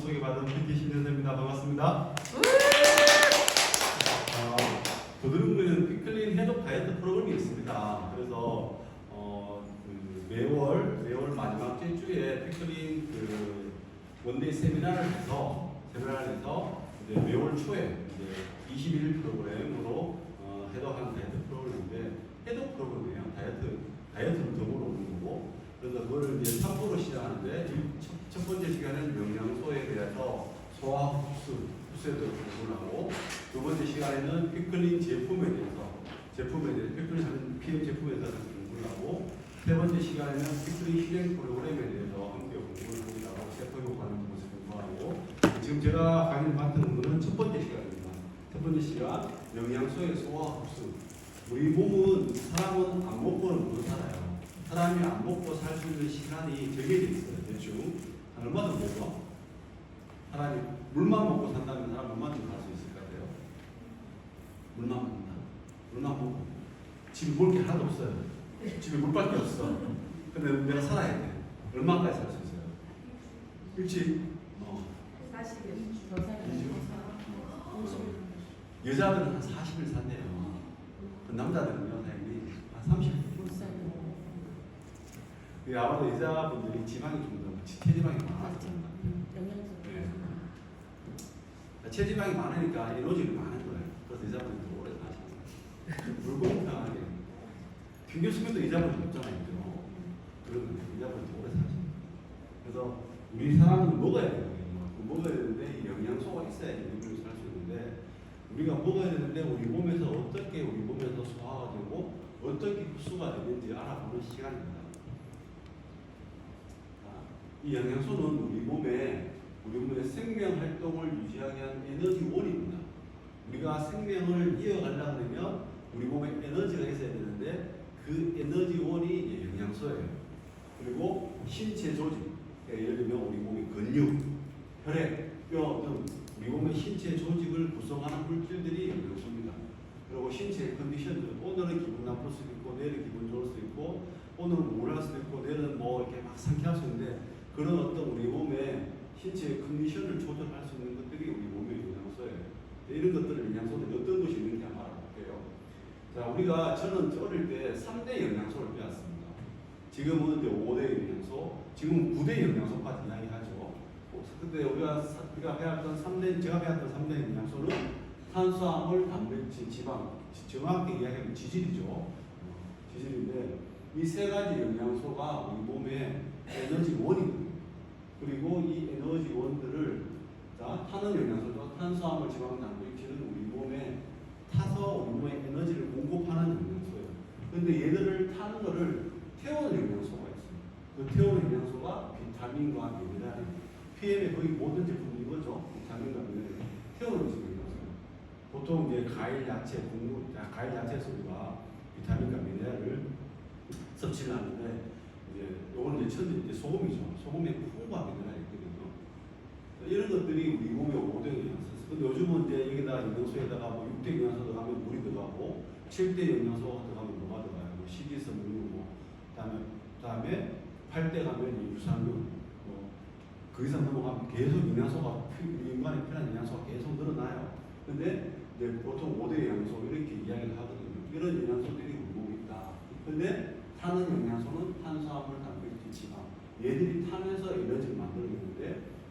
소개받은 PT 신대섭입니다. 반갑습니다. 도드릉구에는 피클린 헤드 다이어트 프로그램이 있습니다. 그래서 매월 마지막 주에 피클린 원데이 세미나를 해서 이제 매월 초에 이제 21일 프로그램으로 해독하는 다이어트 프로그램인데 해독 프로그램이에요. 다이어트를 덤으로 오는 거고. 그래서 그걸 이제 3부로 시작하는데 첫 번째 시간은 영양소에 대해서 소화 흡수에 대해서 공부를 하고, 두 번째 시간에는 피클린 제품에 대해서 피클린 하는 PM 제품에 대해서 공부를 하고, 세 번째 시간에는 피클린 실행 프로그램에 대해서 함께 공부를 합니다. 세포 효과는 것을 공부하고, 지금 제가 강의를 맡은 부분은 첫 번째 시간입니다. 첫 번째 시간 영양소의 소화 흡수. 우리 몸은 사람은 안 먹고는 못 살아요. 사람이 안 먹고 살 수 있는 시간이 정해져 있어요. 대충 얼마 정도 되죠? 사람이 물만 먹고 산다면 사람 얼마 정도 살 수 있을 것 같아요? 물만 먹는다. 물만 먹고 집에 먹을 게 하나도 없어요. 집에 물밖에 없어. 근데 내가 살아야 돼. 얼마까지 살 수 있어요? 일찍? 40일. 여자들은 한 40일 산대요. 남자들은요, 사장님이 한 30일. 아무래도 여자분들이 지방이 좀 더, 체지방이 많아서. 네. 체지방이 많으니까 에너지가 많은 거예요. 그래서 여자분들이 더 오래 사시는 거예요. 불공평하게. 평균 수명도 여자분이 높잖아요. 그런 거예요. 여자분이 더 오래 사시는 거예요. 그래서 우리 사람은 먹어야 돼요. 먹어야 되는데 영양소가 있어야지 우리를 살 수 있는데, 우리가 먹어야 되는데 우리 몸에서 어떻게 우리 몸에서 소화가 되고 어떻게 흡수가 되는지 알아보는 시간입니다. 이 영양소는 우리 몸의 생명 활동을 유지하게 하는 에너지원입니다. 우리가 생명을 이어가려고 하면 우리 몸에 에너지가 있어야 되는데 그 에너지원이 영양소예요. 그리고 신체 조직, 예를 들면 우리 몸의 근육, 혈액, 뼈 등 우리 몸의 신체 조직을 구성하는 물질들이 영양소입니다. 그리고 신체 컨디션들, 오늘은 기분 나쁠 수도 있고 내일은 기분 좋을 수도 있고 오늘은 우울할 수도 있고 내일은 뭐 이렇게 막 상쾌할 수 있는데, 그런 어떤 우리 몸의 신체 컨디션을 조절할 수 있는 것들이 우리 몸의 영양소예요. 이런 것들을 영양소들이 어떤 것이 있는지 한번 알아볼게요. 자, 저는 어릴 때 3대 영양소를 배웠습니다. 지금은 이제 5대 영양소, 지금 9대 영양소까지 이야기하죠. 그때 제가 배웠던 3대 영양소는 탄수화물, 단백질, 지방, 정확히 이야기하면 지질이죠. 지질인데 이 세 가지 영양소가 우리 몸의 에너지원입니다. 그리고 이 에너지원들을 타는 영양소도 탄수화물, 지방, 단백질은 우리 몸에 타서 우리 몸에 에너지를 공급하는 영양소예요. 근데 얘들을 타는 거를 태우는 영양소가 있어요. 그 태우는 영양소가 비타민과 미네랄입니다. PM의 거의 모든 제품이 이거죠. 비타민과 미네랄 태우는 영양소예요. 보통 이제 과일, 야채, 곡물, 과일, 야채에서 우리가 비타민과 미네랄을 섭취를 하는데, 요거는 이제 소금이죠. 소금에 풍부한 미네랄이 있거든요. 이런 것들이 우리 몸의 5대 영양소였어요. 근데 요즘은 이제 여기다 영양소에다가 6대 영양소 들어가면 물이 들어가고, 7대 영양소가 들어가면 뭐가 들어가요? 식이섬유, 그다음에 8대 가면 유산균, 그 이상 넘어가면 계속 영양소가, 인간에 필요한 영양소가 계속 늘어나요. 근데 이제 보통 5대 영양소 이렇게 이야기를 하거든요. 이런 영양소들이 우리 몸에 있다. 근데 타는 영양소는 탄수화물, 단백질, 지방. 얘들이 타면서 에너지를 만들어내는데,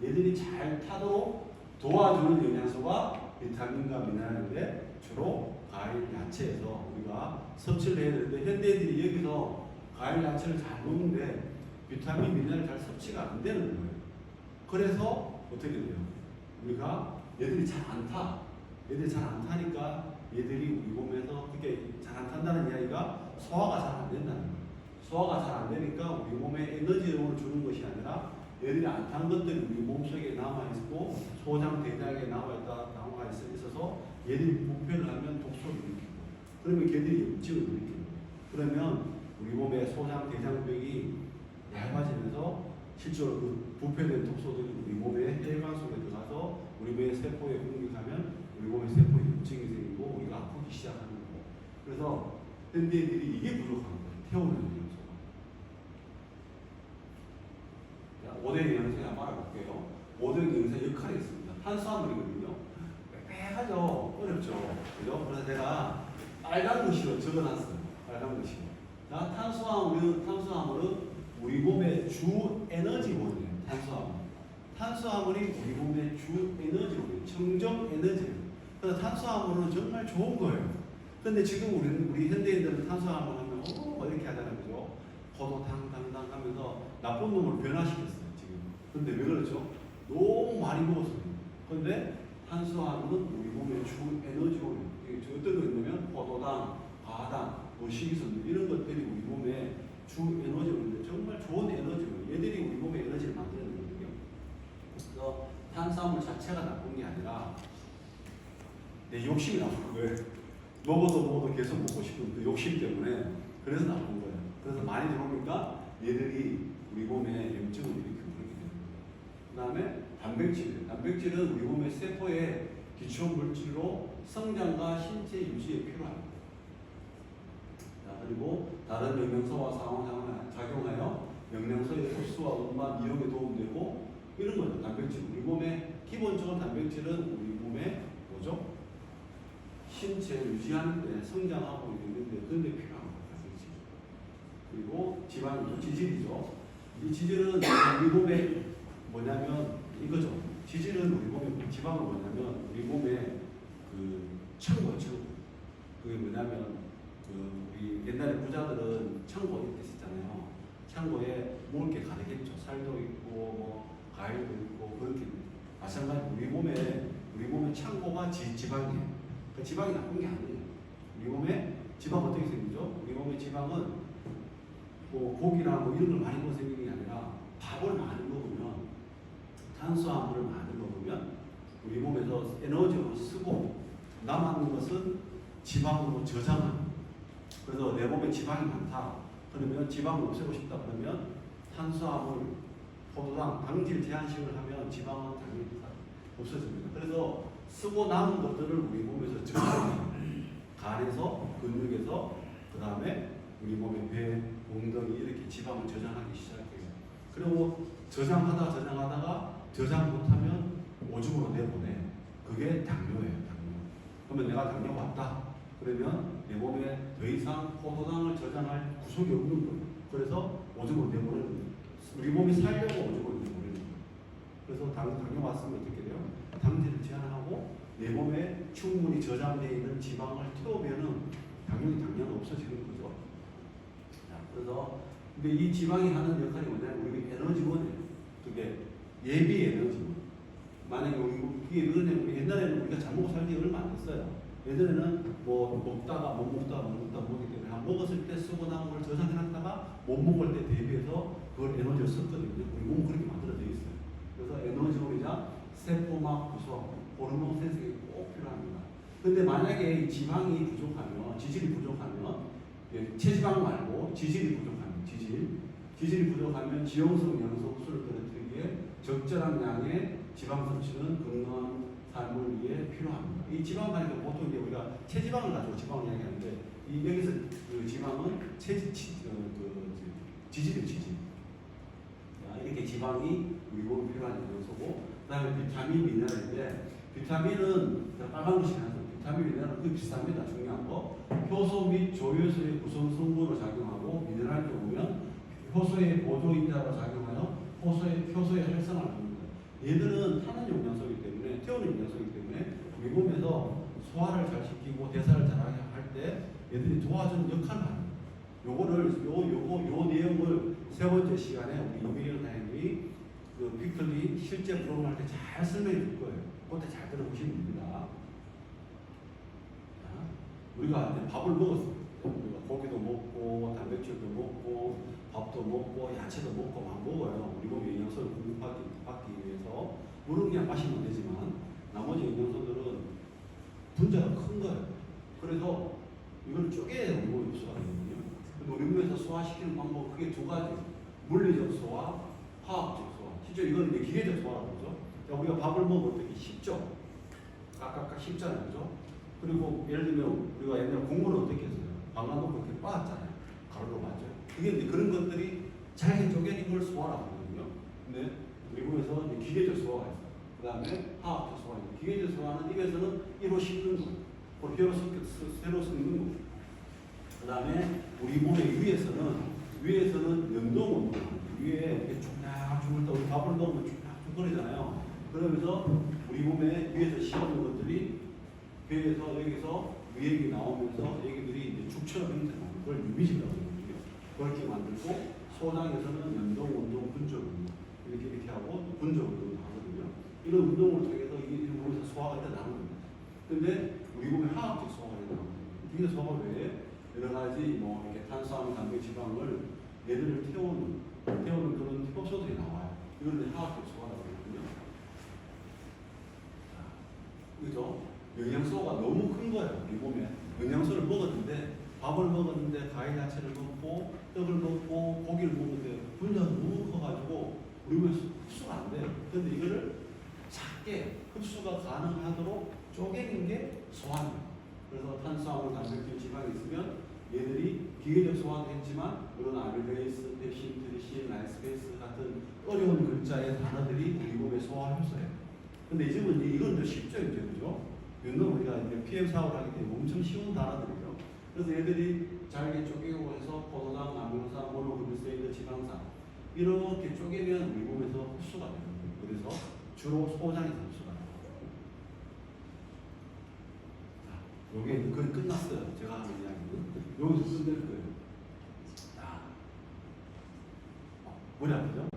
얘들이 잘 타도록 도와주는 영양소가 비타민과 미네랄인데, 주로 과일, 야채에서 우리가 섭취를 해야 되는데, 현대인들이 여기서 과일, 야채를 잘 먹는데 비타민, 미네랄이 잘 섭취가 안 되는 거예요. 그래서 어떻게 돼요? 우리가 얘들이 잘 안 타. 얘들이 잘 안 타니까 얘들이 우리 몸에서 그렇게 잘 안 탄다는 이야기가 소화가 잘 안 된다는 거예요. 소화가 잘 안 되니까 우리 몸에 에너지를 주는 것이 아니라 얘들이 안 탄 것들이 우리 몸속에 남아있고 소장 대장에 남아있어서 얘들이 부패를 하면 독소를 일으키고, 그러면 걔들이 염증을 일으키고, 그러면 우리 몸의 소장 대장벽이 얇아지면서 실제로 그 부패된 독소들이 우리 몸의 혈관 속에 들어가서 우리 몸의 세포에 공격하면 우리 몸의 세포에 염증이 생기고 우리가 아프기 시작하는 거고. 그래서 현대인들이 이게 부족한 거예요. 태우는 영양소가. 자, 5대 영양소 한번 알아볼게요. 5대 영양소 탄수화물이거든요. 빽빽하죠. 어렵죠. 그죠? 그래서 제가 빨간 글씨로 적어놨어요. 빨간 글씨로. 자, 탄수화물은 우리 몸의 주 에너지원이에요. 탄수화물이 우리 몸의 주 에너지원이에요. 청정 에너지예요. 그래서 탄수화물은 정말 좋은 거예요. 근데 지금 우리 현대인들은 탄수화물 하면 이렇게 하잖아요. 그죠? 포도당 하면서 나쁜 놈을 변화시켰어요. 지금. 근데 왜 그렇죠? 너무 많이 먹었어요. 근데 탄수화물은 우리 몸의 주 에너지원이에요. 어떤 거 있냐면 포도당, 과당, 뭐 식이섬유 이런 것들이 우리 몸의 주 에너지원인데 정말 좋은 에너지원. 얘들이 우리 몸의 에너지를 만드는 거거든요. 그래서 탄수화물 자체가 나쁜 게 아니라 내 욕심이 나쁜 거예요. 먹어도 계속 먹고 싶은 그 욕심 때문에 그래서 나쁜 거예요. 그래서 많이 들어오니까 얘들이 우리 몸에 염증을 일으키고 그렇게 되는 거예요. 그 다음에 단백질은 우리 몸의 세포의 기초 물질로 성장과 신체 유지에 필요합니다. 자, 그리고 다른 영양소와 작용하여 영양소의 흡수와 운반 이용에 도움되고 이런 거죠. 단백질. 우리 몸의 기본적으로 단백질은 우리 몸에 뭐죠? 신체 유지하는 데 성장하고 있는데 그런데 필요한 거예요. 그리고 지방이죠. 지질이죠. 이 지질은 우리 몸에 뭐냐면 이거죠. 지질은 우리 몸에 지방은 뭐냐면 우리 몸에 그 창고예요. 그게 뭐냐면 우리 옛날에 부자들은 창고 이렇게 있었잖아요. 창고에 먹을 게 가득했죠. 살도 있고 뭐 과일도 있고 그렇게 마찬가지 우리 몸의 창고가 지방이에요. 그 지방이 나쁜 게 아니에요. 우리 몸에 지방 어떻게 생기죠? 우리 몸의 지방은 뭐 고기나 뭐 이런 걸 많이 먹어 생기는 게 아니라 밥을 많이 먹으면 탄수화물을 많이 먹으면 우리 몸에서 에너지로 쓰고 남았는 것은 지방으로 저장합니다. 그래서 내 몸에 지방이 많다. 그러면 지방을 없애고 싶다 그러면 탄수화물, 포도당, 당질 제한식을 하면 지방은 당연히 없어집니다. 그래서 쓰고 남은 것들을 우리 몸에서 저장합니다. 간에서, 근육에서, 그 다음에 우리 몸의 배, 엉덩이 이렇게 지방을 저장하기 시작해요. 그리고 저장하다가 저장 못하면 오줌으로 내보내. 그게 당뇨예요. 그러면 내가 당뇨가 왔다. 그러면 내 몸에 더 이상 포도당을 저장할 구석이 없는 거예요. 그래서 오줌으로 내보내는 거예요. 우리 몸이 살려고 오줌으로 내보내는 거예요. 그래서 당뇨 왔으면 어떻게 돼요? 당질을 제한하고 내 몸에 충분히 저장되어 있는 지방을 태우면은 당연히 당뇨가 없어지는 거죠. 자, 그래서 근데 이 지방이 하는 역할이 뭐냐면 우리 에너지원이에요. 그게 예비 에너지원. 만약에 이게 그러냐면 옛날에는 우리가 잘 먹고 살기 얼마 안 됐어요. 예전에는 뭐 먹다가 먹기 때문에 먹었을 때 쓰고 남은 걸 저장해놨다가 못 먹을 때 대비해서 그걸 에너지로 썼거든요. 우리 몸은 그렇게 만들어져 있어요. 그래서 에너지원이자 세포막 구성, 호르몬 생성이 꼭 필요합니다. 근데 만약에 이 지방이 부족하면, 지질이 부족하면, 체지방 말고 지질이 부족하면, 지질이 부족하면 지용성 영양소 흡수를 떨어뜨리기에 적절한 양의 지방 섭취는 건강한 삶을 위해 필요합니다. 이 지방 가니까 보통 이제 우리가 체지방을 가지고 지방을 이야기하는데 여기서 그 지방은 지질이에요, 지질. 이렇게 지방이 우리 몸에 필요한 영양소고, 그다음에 비타민, 미네랄인데 비타민은 빨간 글씨 나서 비타민, 미네랄은 그 비슷합니다. 중요한 거 효소 및 조효소의 구성 성분으로 작용하고 미네랄 경우면 효소의 보조인자로 작용하여 효소의 활성화를 합니다. 얘들은 타는 영양소이기 때문에 태우는 영양소이기 때문에 우리 몸에서 소화를 잘 시키고 대사를 잘하게 할 때 얘들이 도와주는 역할을 합니다. 요 내용을 세 번째 시간에 우리 이민영 선생님이 그 위클리 실제 프로그램 할 때 잘 설명해 줄 거예요. 그때 잘 들어보시면 됩니다. 자, 우리가 이제 밥을 먹었어요. 우리가 고기도 먹고 단백질도 먹고 밥도 먹고 야채도 먹고 막 먹어요. 우리 몸에 영양소를 공급받기 위해서 물은 그냥 마시면 되지만 나머지 영양소들은 분자가 큰 거예요. 그래서 이걸 쪼개야 우리 몸에 흡수가 되거든요. 근데 우리 몸에서 소화시키는 방법은 크게 두 가지. 물리적 소화, 화학적 소화. 실제 이건 이제 기계적 소화라고 그러죠. 우리가 밥을 먹으면 어떻게 쉽죠? 깍깍깍 쉽잖아요. 그죠? 그리고 예를 들면 우리가 옛날에 공부를 어떻게 했어요? 방광 놓고 이렇게 빻았잖아요. 가로로 맞죠? 그게 이제 그런 것들이 잘게 쪼개진 걸 소화라고 하거든요. 근데 우리 몸에서 이제 기계적 소화가 있어요. 그 다음에 화학적 소화, 기계적 소화는 입에서는 이로 씹는 거, 그리고 혀로 새로 씹는 거. 그 다음에 우리 몸의 위에서는 연동 운동, 위에 이렇게 쭉쭉쭉 우리 밥을 넣으면 쭉쭉 거리잖아요. 그러면서 우리 몸에 위에서 씹는 것들이 배에서 여기서 위액이 나오면서 여기들이 이제 죽처럼 형성하는 걸 유미질이라고 하거든요. 그렇게 만들고 소장에서는 연동, 운동, 분적 운동 이렇게 하고 또 분적 운동도 하거든요. 이런 운동을 통해서 이게 몸에서 소화가 돼 나오는 겁니다. 근데 우리 몸에 화학적 소화가 돼 나오거든요. 기계 소화 외에 여러 가지 뭐 이렇게 탄수화물, 단백, 지방을 얘들을 태우는 그런 효소들이 나와요. 이걸 화학적 소화라고 하거든요. 그죠? 영양소가 너무 큰 거예요. 우리 몸에 영양소를 먹었는데 밥을 먹었는데 과일 야채를 먹고 떡을 먹고 고기를 먹는데 분량이 너무 커가지고 우리 몸에 흡수가 안 돼요. 그런데 이거를 작게 흡수가 가능하도록 쪼개는 게 소화입니다. 그래서 탄수화물, 단백질, 지방이 있으면 얘들이 기계적 소화도 했지만 그런 아밀베이스, 펩신, 트리신, 라이스베이스 같은 어려운 글자의 단어들이 우리 몸에 소화 효소예요. 근데 요즘은 이건 더 쉽죠, 이제 그죠? 이건 우리가 이제 PM 사업을 하기 때문에 엄청 쉬운 단어들이죠. 그래서 얘들이 잘게 쪼개고 해서 포도당, 아미노산, 모노글리세리드, 지방산 이렇게 쪼개면 우리 몸에서 흡수가 돼요. 그래서 주로 소장에서 흡수가 돼요. 자, 요게 거의 끝났어요. 제가 하는 이야기는 여기서 끝낼 거예요. 자, 머리 아프죠?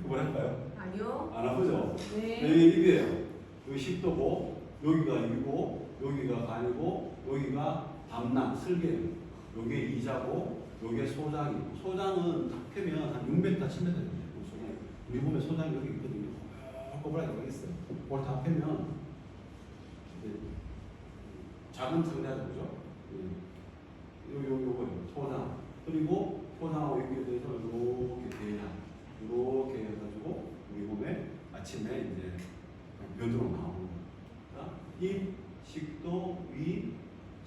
뭐랄까요? 아니요. 안 아프죠? 네. 여기 입이에요. 여기 식도고, 여기가 입이고, 여기가 간이고, 여기가 담낭, 슬개예요. 여기에 이자고, 여기에 소장이고. 소장은 다 펴면 한 6m, 10m 됩니다. 소장. 우리 몸에 소장이 여기 있거든요. 꼬불하게 여기 있어요. 그걸 다 펴면 이제 작은 성자죠, 그죠? 요거예요. 소장. 그리고 소장하고 여기에 대해서 이렇게 대장. 이렇게 해가지고 우리 몸에 아침에 이제 면으로 나오는 거예요. 입, 식도, 위,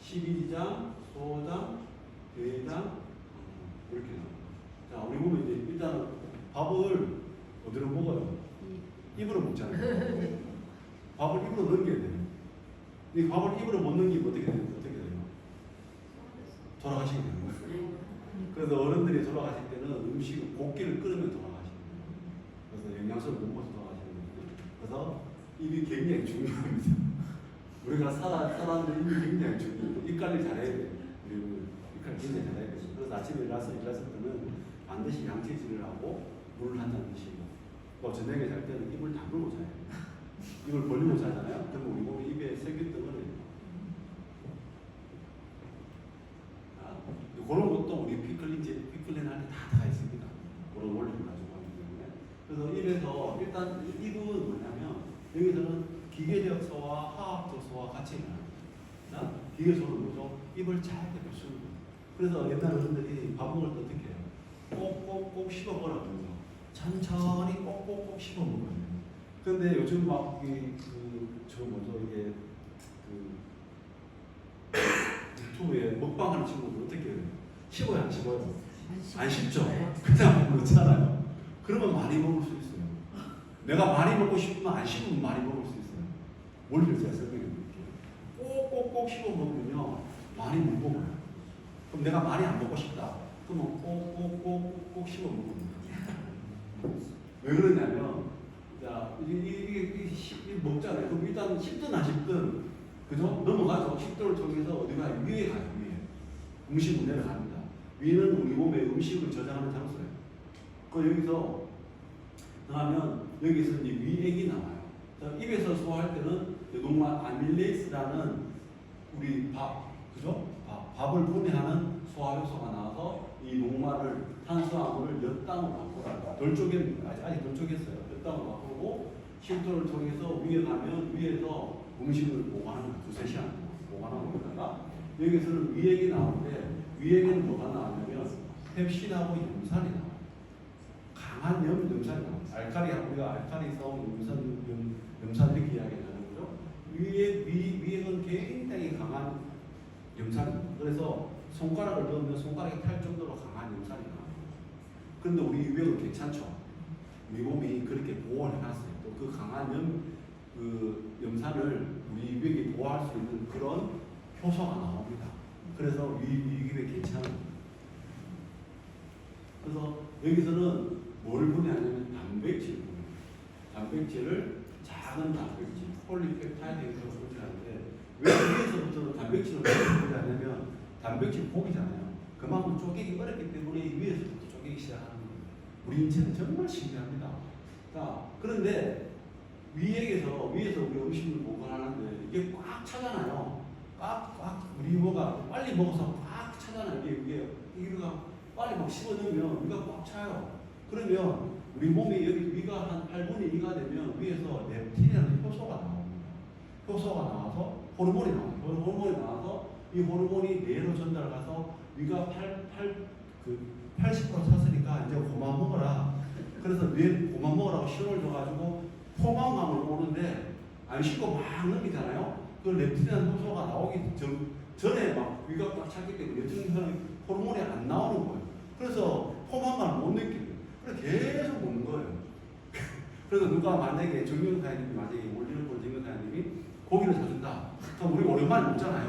십이지장, 소장, 대장 이렇게 나와요. 자, 우리 몸에 이제 일단 밥을 어디로 먹어요? 입으로 먹잖아요. 밥을 입으로 넘겨야 돼요. 이 밥을 입으로 못 넘기면 어떻게 돼요? 돌아가시게 되는 거예요. 그래서 어른들이 돌아가실 때는 음식을 고기를 끓으면 돌아가시는 거예요. 그래서 영양소를 못 먹어서 돌아가시는 거예요. 그래서 입이 굉장히 중요합니다. 우리가 살아가는 입이 굉장히 중요해요. 입 관리 잘해야 돼요. 그리고 입 관리 굉장히 잘해야 돼요. 그래서 아침에 일어났을 때는 반드시 양치질을 하고 물을 한 잔 드시고 또 저녁에 잘 때는 입을 다물고 자요. 입을 벌리고 자잖아요. 그러면 우리 몸에 입에 세균덩어리 그런 것도 우리 피클린 안에 다 들어가 있습니다. 그런 원리를 가지고 하기 때문에. 그래서 입에서 일단 입은 뭐냐면 여기서는 기계적 소화, 화학적 소화 같이 일어납니다. 기계적으로 뭐죠? 입을 잘게 펴주는 거예요. 그래서 옛날 어른들이 밥 먹을 때 어떻게 해요? 꼭꼭꼭 씹어 먹으라고 그러죠. 천천히 꼭꼭꼭 씹어 먹어요. 근데 요즘 막 저 뭐죠 이게 유튜브에 먹방하는 친구들 어떻게 해요? 씹어요, 안 씹어요? 안 씹죠? 그냥 먹잖아요. 그러면 많이 먹을 수 있어요. 내가 많이 먹고 싶으면 안 씹으면 많이 먹을 수 있어요. 원리를 제가 설명해 드릴게요. 꼭꼭꼭 씹어 먹으면요 많이 못 먹어요. 그럼 내가 많이 안 먹고 싶다. 그러면 꼭꼭꼭 씹어 먹습니다. 왜 그러냐면 자 이게 먹잖아요. 그럼 일단 씹든 안 씹든 그죠? 넘어가죠. 식도를 통해서 어디가 위에 가요. 위에 음식은 내려갑니다. 위는 우리 몸에 음식을 저장하는 장소예요. 그 여기서 하면 여기서 이제 위액이 나와요. 자, 입에서 소화할 때는 녹말 아밀레이스라는 우리 밥, 그죠? 밥을 분해하는 소화 효소가 나와서 이 녹말을 탄수화물을 몇 당으로 바꾸라. 덜 쪼갭니다. 아직 덜 쪼갰어요. 몇 당으로 바꾸고 식도를 통해서 위에 가면 위에서 음식을 보관하는 거예요. 2-3시간 보관하고 있다가 여기서는 위액이 나오는데 위액에는 뭐가 나오냐면 펩신하고 염산이 나와요. 강한 염산이 나와요. 우리가 알카리성 염산 이렇게 이야기하는 거죠. 위액은 굉장히 강한 염산입니다. 그래서 손가락을 넣으면 손가락이 탈 정도로 강한 염산이 나와요. 그런데 우리 위액은 괜찮죠. 우리 몸이 그렇게 보호를 해놨어요. 또 그 강한 위산을 우리 위백이 보호할 수 있는 그런 효소가 나옵니다. 그래서 위백이 괜찮은 겁니다. 그래서 여기서는 뭘 분해하냐면 단백질을 분해해요. 단백질을 작은 단백질, 폴리펩타이드에서 분해하는데 왜 위에서부터 단백질을 분해하냐면 단백질 고기잖아요. 그만큼 쪼개기 어렵기 때문에 위에서부터 쪼개기 시작하는 거예요. 우리 인체는 정말 신기합니다. 자, 그런데 위에서 우리 음식을 보관하는데 이게 꽉 차잖아요. 꽉 우리 이모가 빨리 먹어서 꽉 차잖아요. 이게가 빨리 막 씹어넣으면 위가 꽉 차요. 그러면 우리 몸이 여기 위가 한 8분의 2가 되면 위에서 렙틴이라는 효소가 나옵니다. 효소가 나와서 호르몬이 나옵니다. 호르몬이 나와서 이 호르몬이 뇌로 전달가서 위가 80% 찼으니까 이제 그만 먹어라. 그래서 뇌 그만 먹으라고 신호를 줘가지고 포만감을 오는데 안 씻고 막 넘기잖아요. 그 렙틴이라는 효소가 나오기 전에 막 위가 꽉 찼기 때문에 렙틴 호르몬이 안 나오는 거예요. 그래서 포만감을 못 느끼는 거예요. 그래서 계속 먹는 거예요. 그래서 누가 만약에 정경사님이 만약에 올리는 걸 정경사님이 고기를 사준다. 그럼 우리 오랜만에 먹잖아요.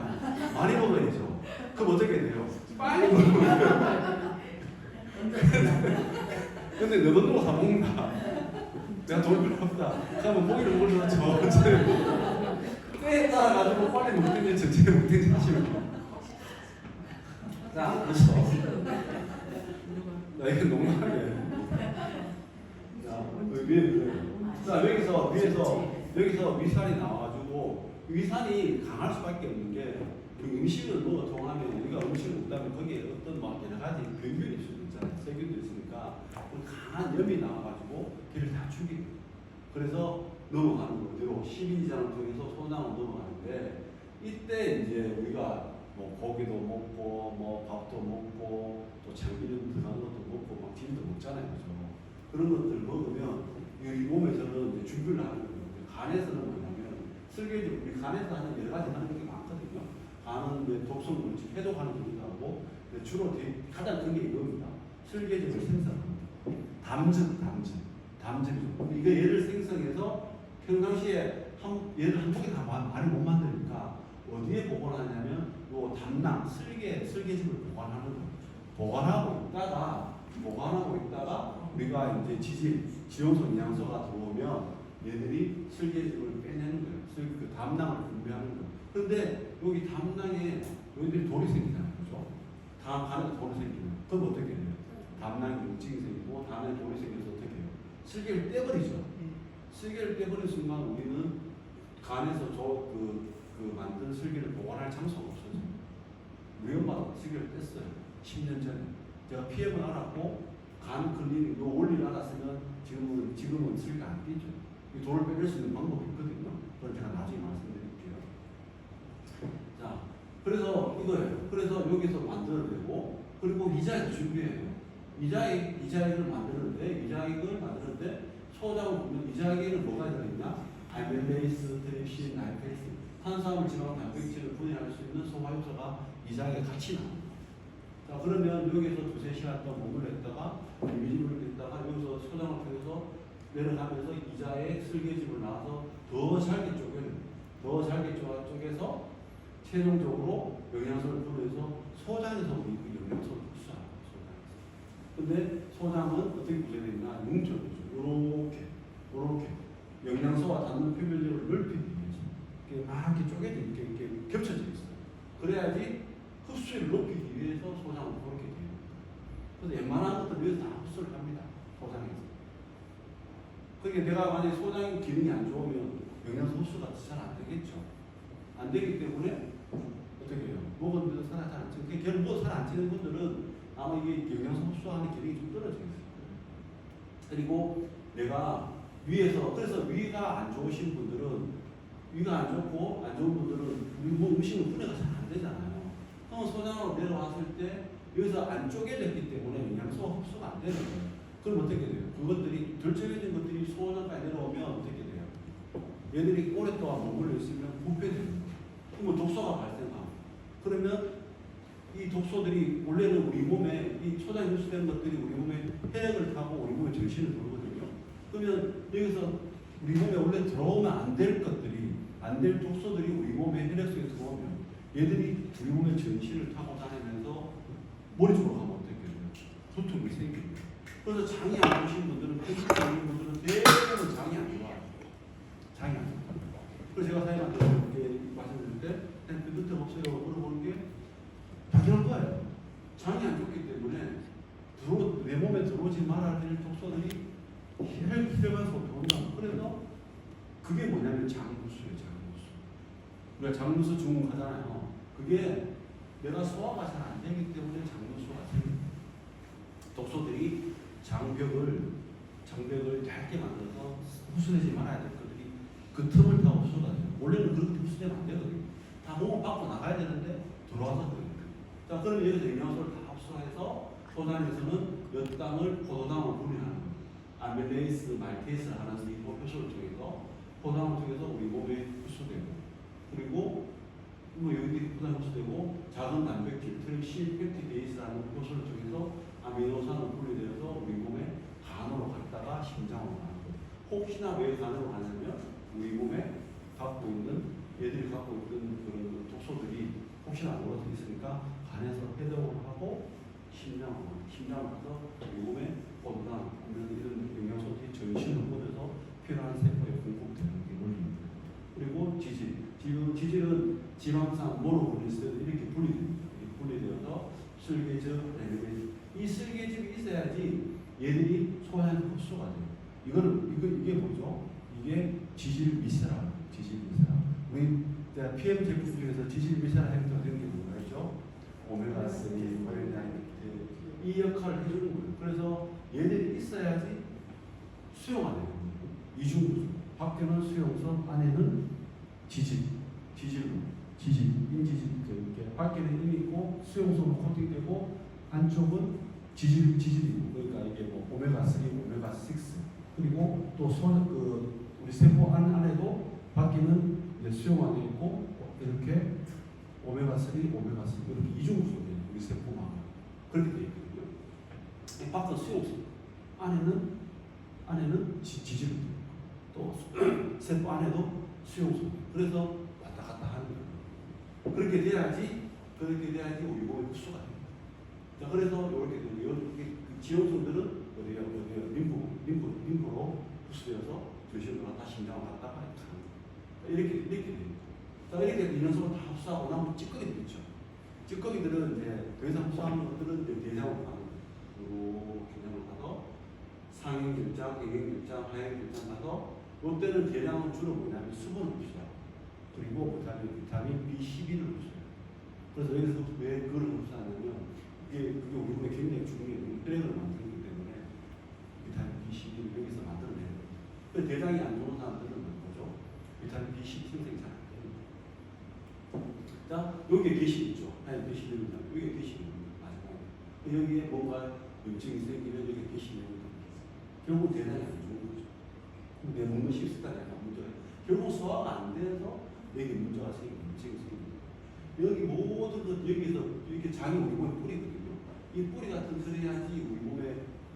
많이 먹어야죠. 그럼 어떻게 돼요? 빨리 먹어요. 근데 내 돈으로 사 먹는다. 내가 돈 별로 없다. 그러면 고기를 먹으려면 천천히 때에 따라가지고 빨리 먹든지 천천히 먹든지 하시면 돼요. 자, 그렇죠. 나 이거 농담이에요. 자, 여기서 위산이 나와가지고 위산이 강할 수밖에 없는 게 우리 음식을 통하면 우리가 음식을 먹다면 거기에 어떤 막 여러 가지 병균이 있을 수 있잖아요. 세균도 있으니까 강한 염이 나와가지고 걔를 다 죽이고 그래서 넘어가는 거대로 십이지장을 통해서 소장으로 넘어가는데 이때 이제 우리가 뭐 고기도 먹고 뭐 밥도 먹고 또 참기름 들어간 것도 먹고 막 김도 먹잖아요, 그죠? 그런 것들 먹으면 이 몸에서는 이제 준비를 하는 거예요. 간에서는 뭐냐면 설계적 우리 간에서 하는 여러 가지 하는 게 많거든요. 간은 독성 물질 해독하는 기능도 하고 주로 가장 큰 게 이겁니다. 설계적을 생성합니다. 담즙. 이거 얘를 생성해서 평상시에 얘를 한쪽에 다 많이 못 만드니까 어디에 보관하냐면 요 담낭 설계집을 보관하는 거예요. 보관하고 있다가 우리가 이제 지용소 영양소가 들어오면 얘들이 설계집을 빼내는 거예요. 그 담낭을 분배하는 거예요. 그런데 여기 담낭에 여기들이 돌이 생기잖아요, 그렇죠? 간에 돌이 생기면 그럼 어떻게 돼요? 담낭에 염증이 생기고 담낭에 돌이 생겨서 어떻게 해요? 설계를 떼버리죠. 설계를 떼버린 순간 우리는 간에서 만든 설계를 보관할 장소가 없어져요. 우리 엄마도 설계를 뗐어요. 10년 전에. 제가 PM을 알았고 간 클리닉 요 원리를 알았으면 지금은 설계가 안 떼죠. 이 돌을 빼낼 수 있는 방법이 있거든요. 그걸 제가 나중에 말씀드릴게요. 자, 그래서 이거예요. 그래서 여기서 만들어내고 그리고 이자액 준비해요. 이자액을 만드는데 소장을 보면 이자액에는 뭐가 들어있냐? 아밀레이스, 트립신, 나이페이스, 탄수화물, 지방, 단백질을 분해할 수 있는 소화효소가 이자액에 같이 나옵니다. 자, 그러면 여기서 2-3시간 동안 몸을 했다가 이미지를 했다가 여기서 소장을 통해서 내려가면서 이자액 설계집을 나와서 더 잘게 쪼개서 최종적으로 영양소를 분해해서 소장에서 우리 영양소를 흡수합니다. 근데 소장은 어떻게 구성되어 있나? 뭉쳐있죠. 요렇게 영양소와 닿는 표면적을 넓히기 위해서 이렇게 막 이렇게 쪼개져 이렇게 겹쳐져 있어요. 그래야지 흡수율을 높이기 위해서 소장을 그렇게 돼요. 그래서 웬만한 것들 위해서 다 흡수를 합니다. 소장에서. 그러니까 내가 만약에 소장 기능이 안 좋으면 영양소 흡수가 잘 안 되겠죠. 안 되기 때문에 어떻게 해요? 먹었는데도 살 안 찌는. 결국 먹어서 살 안 찌는 분들은 아마 이게 영양소 흡수하는 기능이 좀 떨어져 있어요. 그리고 내가 그래서 위가 안 좋으신 분들은 위가 안 좋고 안 좋은 분들은 음식은 분해가 잘 안 되잖아요. 그럼 소장으로 내려왔을 때 여기서 안 쪼개졌기 때문에 영양소가 흡수가 안 되는 거예요. 그럼 어떻게 돼요? 그것들이 덜 쪼개진 것들이 소장까지 내려오면 어떻게 돼요? 얘들이 오랫동안 머물러 있으면 분폐되는 거예요. 그러면 독소가 발생하고 그러면 이 독소들이 원래는 우리 몸에 이 소장에 흡수되는 것들이 우리 몸에 혈액을 타고 우리 몸에 전신을 돌거든요. 그러면 여기서 우리 몸에 원래 들어오면 안 될 것들이 안 될 독소들이 우리 몸에 혈액 속에 들어오면 얘들이 우리 몸의 전신을 타고 다니면서 머리 쪽으로 가면 어떻게 돼요? 두통이 생깁니다. 그래서 장이 안 좋으신 분들은, 편식이 있는 분들은 대부분 장이 안 좋아요. 장이 안 좋아요. 그래서 제가 사장님한테 이렇게 말씀드릴 때 그냥 두통 없어요 물어보는 게 당연한 거예요. 장이 안 좋기 때문에 내 몸에 들어오지 말아야 될 독소들이 혈관에서 들어온다. 그래서 그게 뭐냐면 장부수예요. 장부수. 우리가 장부수 증후하잖아요. 그게 내가 소화가 잘 안 되기 때문에 장부수가 생깁니다. 독소들이 장벽을 얇게 만들어서 흡수되지 말아야 될 것들이 그 틈을 타고 흡수가 돼요. 원래는 그렇게 흡수되면 안 되거든요. 다 몸을 밖으로 나가야 되는데 들어와서 그래요. 자, 그러면 여기서 영양소를 다 흡수해서 소장에서는 몇 당을 포도당을 분해하는 거예요. 아멜레이스, 말테이스를 하는 이 효소를 통해서 포도당을 통해서 우리 몸에 흡수되고, 그리고 뭐 여기 포도당 흡수되고 작은 단백질, 트립신, 펩티데이스라는 효소를 통해서 아미노산을 분리되어서 우리 몸에 간으로 갔다가 심장으로 가는 거예요. 혹시나 왜 간으로 가냐면 우리 몸에 갖고 있는 얘들이 갖고 있는 그런 독소들이 혹시나 몰아서 있으니까 간에서 해독을 하고 심장으로 가서 우리 몸에 포도당 이런 영양소들이 전신을 뻗어서 필요한 세포에 공급되는 게 원리입니다. 그리고 지질은 지방산, 모노글리세rid 이렇게 분리됩니다. 분리되어서 슬개즙, 이 슬개즙이 있어야지 얘들이 소화해서 흡수가 돼요. 이게 뭐죠? 이게 지질미세라. 우리 PM 제품 중에서 지질미세라 햄터 되는 게 뭐가 있죠? 오메가3, 코엔자임 이 역할을 해주는 거예요. 그래서 얘들이 있어야지 수용화 돼요. 이중구조. 밖에는 수용성, 안에는 인지질. 밖에는 힘이 있고 수용성으로 코팅되고 안쪽은 지질이고, 그러니까 이게 뭐 오메가3, 오메가6 그리고 또 우리 세포 안에도 밖에는 이제 수용화되어 있고 이렇게 오메가3, 오메가6 이렇게 이중구조돼요. 우리 세포만 그렇게 되어 있거든요. 밖은 수용성, 안에는 지질, 또 세포 안에도 수용성. 그래서 왔다 갔다 하는 거예요. 그렇게 돼야지 우리 몸에 흡수가 돼요. 자, 그래서 이렇게 지용성들은 어디야 림프로 흡수되어서 전신으로 갔다 심장으로 갔다가 가는 거예요. 이렇게 돼요. 자, 이렇게 영양소를 다 흡수하고 나면 찌꺼기들 있죠. 찌꺼기들은 이제 더 이상 흡수하는 것들은 이제 대장으로 가는 거예요. 그리고 대장으로 가서 상행결장, 대행결장, 하행결장 가서 이때는 대량은 주로 뭐냐면 수분을 흡수하고, 그리고 비타민 B12를 흡수해요. 그래서 여기서 왜 그걸 흡수하냐면 그게 우리 몸에 굉장히 중요해요. 혈액을 만들기 때문에 비타민 B12를 여기서 만들어내요. 그래서 대장이 안 좋은 사람들은 뭐죠? 비타민 B12 생성이 잘 안 됩니다. 자, 여기에 개신 있죠. 아니, 개신입니다. 여기에 개신입니다. 마지막에. 여기에 뭔가 염증이 생기면 여기에 개신이 오는 겁니다. 결국 대장이 안 좋은 거죠. 내 먹는 식습관이 약간 문제가 있어요. 결국 소화가 안 돼서 여기 문제가 생깁니다. 염증이 생깁니다. 여기 모든 것, 여기서 이렇게 장이 우리 몸에 뿌리거든요. 이 뿌리 같은 소리 해야지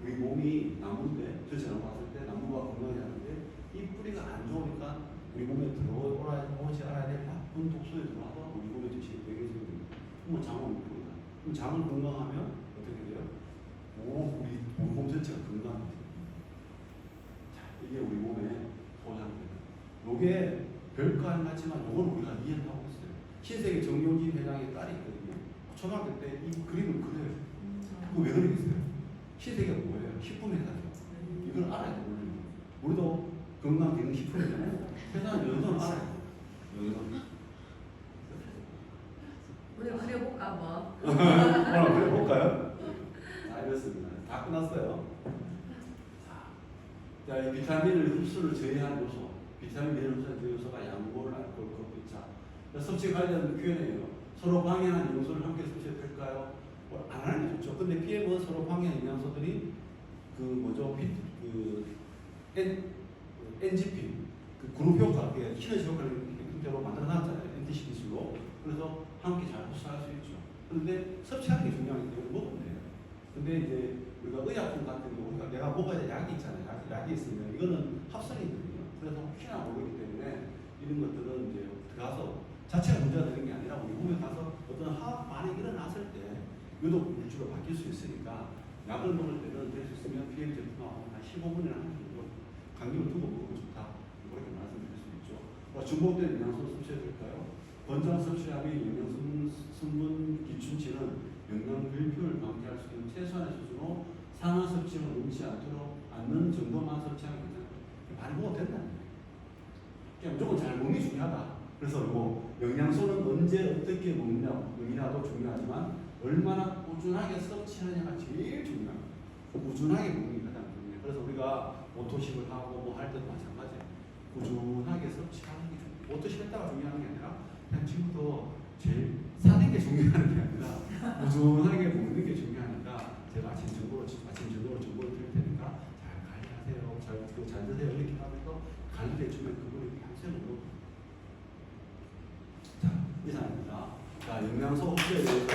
우리 몸이 나무인데, 저처럼 봤을 때 나무가 건강해야 하는데, 이 뿌리가 안 좋으니까 우리 몸에 들어오지 않아야 될 나쁜 독소에 들어와서 우리 몸에 전신이 되게 생깁니다. 그러면 장은 뿌리다. 그럼 장은 건강하면 어떻게 돼요? 우리 몸 전체가 건강해져요. 자, 이게 우리 몸의 소장입니다. 요게 별거 안 같지만 요걸 우리가 이해를 하고 있어요. 신세계 정용진 회장의 딸이 있거든요. 초등학교 때 이 그림을 그려요. 그거 왜 그리겠어요? 신세계가 뭐예요? 식품회사죠. 이걸 알아야 돼요. 우리도 건강기능식품이잖아요. 회사는 연선을 알아야 돼요. 연선. 우리 그려볼까 뭐. 그려볼까요? 알겠습니다. 다 끝났어요. 자, 이 비타민을 흡수를 제외한 요소. 비타민을 흡수한 요소가 양골, 알코올, 커피, 차. 섭취 관련 Q&A예요. 서로 방해하는 영양소를 함께 섭취해도 될까요? 안 하는 게 좋죠. 근데 PM은 서로 방해하는 영양소들이 NGP, 그룹 효과, 시너지 효과를 대로 만들어놨잖아요. NTC 기술로. 그래서 함께 잘 흡수할 수 있죠. 그런데 섭취하는 게 중요하기 때문에 먹으면 돼요. 근데 이제 우리가 의약품 같은 경우, 내가 먹어야 될 약이 있잖아요. 약이 있으면 이거는 합성이거든요. 그래서 혹시나 모르기 때문에 이런 것들은 이제 가서 자체가 문제가 되는 게 아니라 우리 몸에 가서 어떤 화학 반응이 일어났을 때 유독 물질로 바뀔 수 있으니까 약을 먹을 때는 될 수 있으면 PM 제품하고 한 15분이나 한 정도 간격을 두고 먹으면 좋다. 이렇게 말씀드릴 수 있죠. 중복된 영양소 섭취해 드릴까요? 권장 섭취량이 영양성분 기준치는 영양 불균을 방지할 수 있는 최소한의 수준으로 상한 섭취를 넘지 않는 정도만 섭취하면 된다. 많이 먹어도 된다. 그냥 무조건 잘 먹는 게 중요하다. 그래서 뭐 영양소는 언제 어떻게 먹느냐도 중요하지만 얼마나 꾸준하게 섭취하느냐가 제일 중요합니다. 꾸준하게 먹는 게 가장 중요해요. 그래서 우리가 오토식을 하고 뭐 할 때도 마찬가지예요. 꾸준하게 섭취하는 게 중요해요. 오토식했다가 중요한 게 아니라 그냥 지금부터 제일 사는 게 중요한 게 아니라 꾸준하게 먹는 게 중요하니까 제가 아침 정보로 정보를 드릴 테니까 잘 관리하세요. 잘 드세요. 이렇게 하면서 관리해 주면 그분이 평생을 자, 이상입니다. 자, 영양소 섭취에 대해서